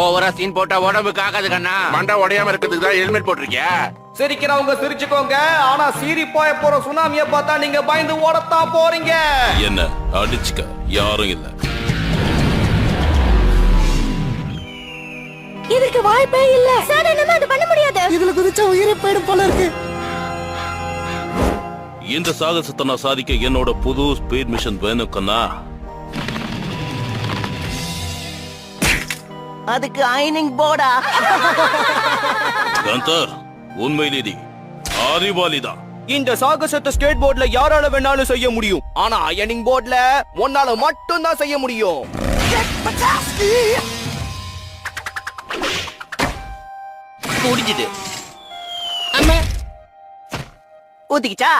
ஓவரா சீன் போட்டா உடம்புக்கு ஆகாது கண்ணா. மண்டை உடையாம இருக்கிறதுக்கு தான் ஹெல்மெட் போட்டிருக்கியா? சிரிக்கிறவங்க சிரிச்சுக்கோங்க, ஆனா சீறி போய போற சுனாமிய பார்த்தா நீங்க பயந்து ஓடத்தான் போறீங்க. என்ன அடிச்சுக்க யாரும் இல்ல. இதுக்கு வாய்ப்பே இல்ல சார். நம்ம அது பண்ண முடியாது. இதுல குதிச்சா உயிரை போயிடும் போல இருக்கு. இந்த சாகசத்தை நான் சாதிக்க என்னோட புது ஸ்பீட் மிஷன் வேணும் கண்ணா. அதுக்கு அயனிங் போர்டா. கந்தர் உண்மையிலே நீ அறிவாளிதான். இந்த சாகசத்தை ஸ்கேட் போர்ட்ல யாரால வேணாலும் செய்ய முடியும், ஆனா அயனிங் போர்ட்ல ஒன்னால மட்டும் தான் செய்ய முடியும். முடிஞ்சுது. ஊத்திக்கிச்சா?